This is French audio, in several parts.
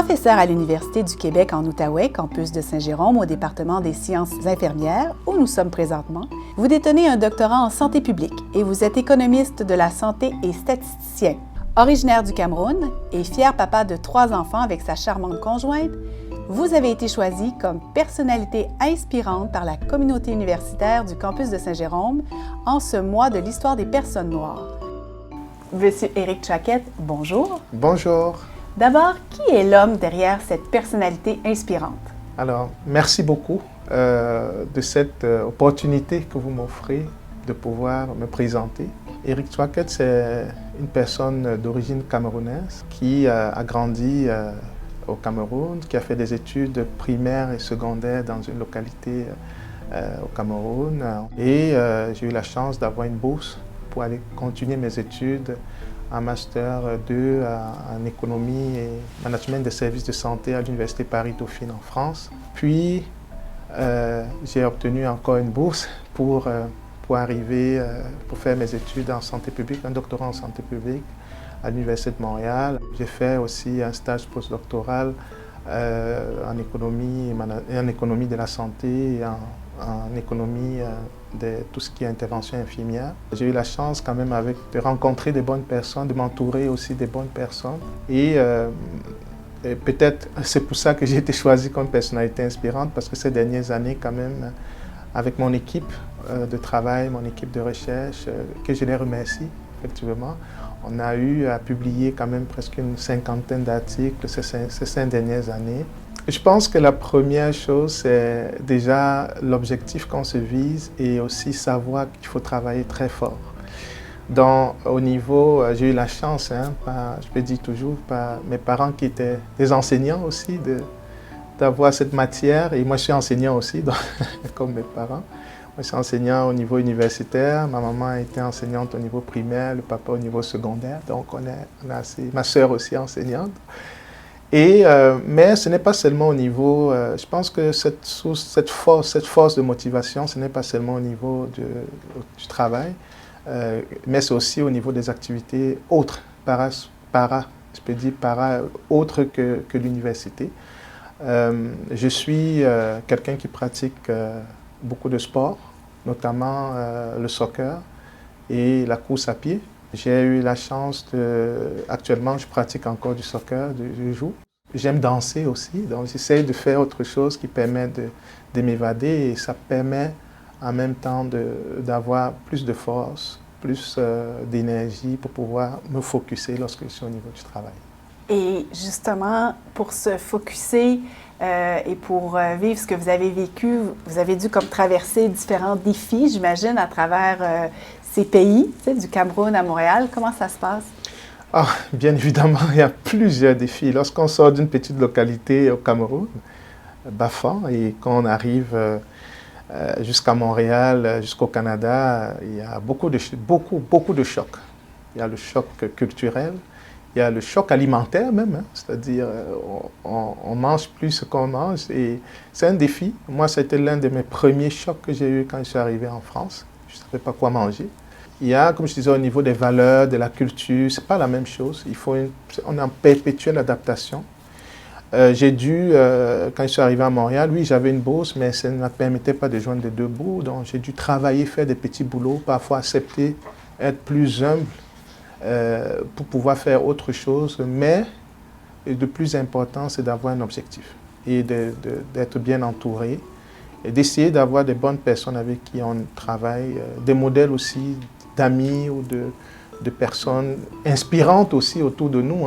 Professeur à l'Université du Québec en Outaouais, campus de Saint-Jérôme au département des sciences infirmières, où nous sommes présentement, vous détenez un doctorat en santé publique et vous êtes économiste de la santé et statisticien. Originaire du Cameroun et fier papa de 3 enfants avec sa charmante conjointe, vous avez été choisi comme personnalité inspirante par la communauté universitaire du campus de Saint-Jérôme en ce mois de l'histoire des personnes noires. Monsieur Éric Choquette, bonjour. Bonjour. D'abord, qui est l'homme derrière cette personnalité inspirante? Alors, merci beaucoup de cette opportunité que vous m'offrez de pouvoir me présenter. Éric Choquette, c'est une personne d'origine camerounaise qui a grandi au Cameroun, qui a fait des études primaires et secondaires dans une localité au Cameroun. Et j'ai eu la chance d'avoir une bourse pour aller continuer mes études en Master 2 en économie et management des services de santé à l'Université Paris-Dauphine en France. Puis, j'ai obtenu encore une bourse pour arriver, pour faire mes études en santé publique, un doctorat en santé publique à l'Université de Montréal. J'ai fait aussi un stage postdoctoral en économie de la santé et en économie de tout ce qui est intervention infirmière. J'ai eu la chance quand même de rencontrer des bonnes personnes, de m'entourer aussi des bonnes personnes. Et peut-être c'est pour ça que j'ai été choisi comme personnalité inspirante, parce que ces dernières années quand même, avec mon équipe de travail, mon équipe de recherche, que je les remercie effectivement, on a eu à publier quand même presque une 50aine d'articles ces 5 dernières années. Je pense que la première chose, c'est déjà l'objectif qu'on se vise et aussi savoir qu'il faut travailler très fort. Au niveau, j'ai eu la chance, je peux dire toujours, par mes parents qui étaient des enseignants aussi, d'avoir cette matière. Et moi, je suis enseignant aussi, donc, comme mes parents. Moi, je suis enseignant au niveau universitaire. Ma maman était enseignante au niveau primaire, le papa au niveau secondaire. Donc, ma sœur aussi enseignante. Mais ce n'est pas seulement au niveau, je pense que cette force de motivation, ce n'est pas seulement au niveau du travail, mais c'est aussi au niveau des activités autres, je peux dire autres que l'université. Je suis quelqu'un qui pratique beaucoup de sport, notamment le soccer et la course à pied. J'ai eu la chance actuellement, je pratique encore du soccer, je joue. J'aime danser aussi, donc j'essaie de faire autre chose qui permet de m'évader et ça permet en même temps d'avoir plus de force, plus d'énergie pour pouvoir me focusser lorsque je suis au niveau du travail. Et justement, pour se focusser et pour vivre ce que vous avez vécu, vous avez dû comme traverser différents défis, j'imagine, à travers ces pays, tu sais, du Cameroun à Montréal. Comment ça se passe? Ah, bien évidemment, il y a plusieurs défis. Lorsqu'on sort d'une petite localité au Cameroun, Bafan, et qu'on arrive jusqu'à Montréal, jusqu'au Canada, il y a beaucoup de chocs. Il y a le choc culturel, il y a le choc alimentaire même, c'est-à-dire on mange plus ce qu'on mange et c'est un défi. Moi, c'était l'un de mes premiers chocs que j'ai eu quand je suis arrivé en France. Je ne savais pas quoi manger. Il y a, comme je disais, au niveau des valeurs, de la culture, ce n'est pas la même chose. On est en perpétuelle adaptation. J'ai dû, quand je suis arrivé à Montréal, oui, j'avais une bourse, mais ça ne me permettait pas de joindre les deux bouts. Donc, j'ai dû travailler, faire des petits boulots, parfois accepter, être plus humble pour pouvoir faire autre chose. Mais le plus important, c'est d'avoir un objectif et d'être bien entouré et d'essayer d'avoir des bonnes personnes avec qui on travaille, des modèles aussi d'amis ou de personnes inspirantes aussi autour de nous,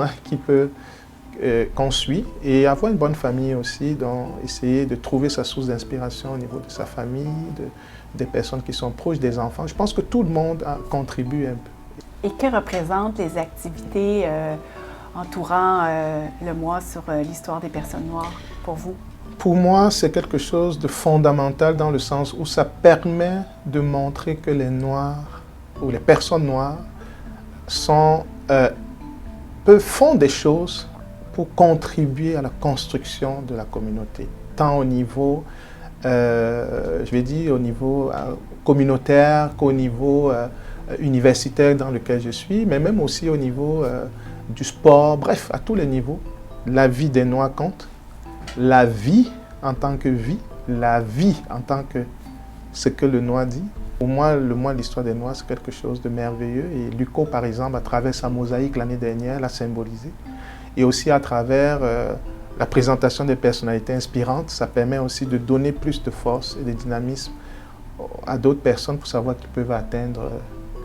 qu'on suit, et avoir une bonne famille aussi, donc essayer de trouver sa source d'inspiration au niveau de sa famille, des personnes qui sont proches des enfants. Je pense que tout le monde contribue un peu. Et que représentent les activités entourant le mois sur l'histoire des personnes noires pour vous? Pour moi, c'est quelque chose de fondamental dans le sens où ça permet de montrer que les Noirs ou les personnes noires font des choses pour contribuer à la construction de la communauté, tant au niveau, je vais dire, au niveau communautaire qu'au niveau universitaire dans lequel je suis, mais même aussi au niveau du sport, bref, à tous les niveaux. La vie des Noirs compte. La vie en tant que vie. La vie en tant que ce que le Noir dit. Pour moi, le mois de l'histoire des Noirs, c'est quelque chose de merveilleux. Et Luco, par exemple, à travers sa mosaïque l'année dernière, l'a symbolisé. Et aussi à travers la présentation des personnalités inspirantes, ça permet aussi de donner plus de force et de dynamisme à d'autres personnes pour savoir qu'ils peuvent atteindre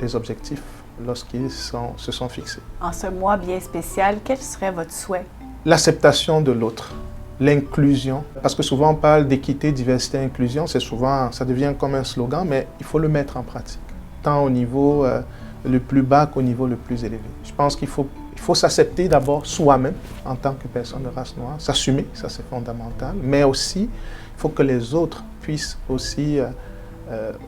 les objectifs lorsqu'ils se sont fixés. En ce mois bien spécial, quel serait votre souhait? L'acceptation de l'autre. L'inclusion, parce que souvent on parle d'équité, diversité, inclusion, ça devient comme un slogan, mais il faut le mettre en pratique, tant au niveau le plus bas qu'au niveau le plus élevé. Je pense qu'il faut s'accepter d'abord soi-même en tant que personne de race noire, s'assumer, ça c'est fondamental, mais aussi il faut que les autres puissent aussi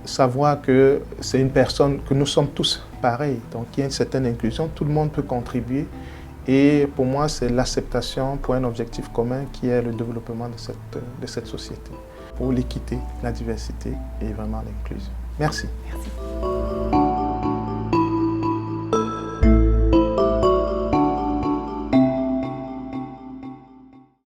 savoir que c'est une personne, que nous sommes tous pareils, donc il y a une certaine inclusion, tout le monde peut contribuer. Et pour moi, c'est l'acceptation pour un objectif commun qui est le développement de cette société, pour l'équité, la diversité et vraiment l'inclusion. Merci. Merci.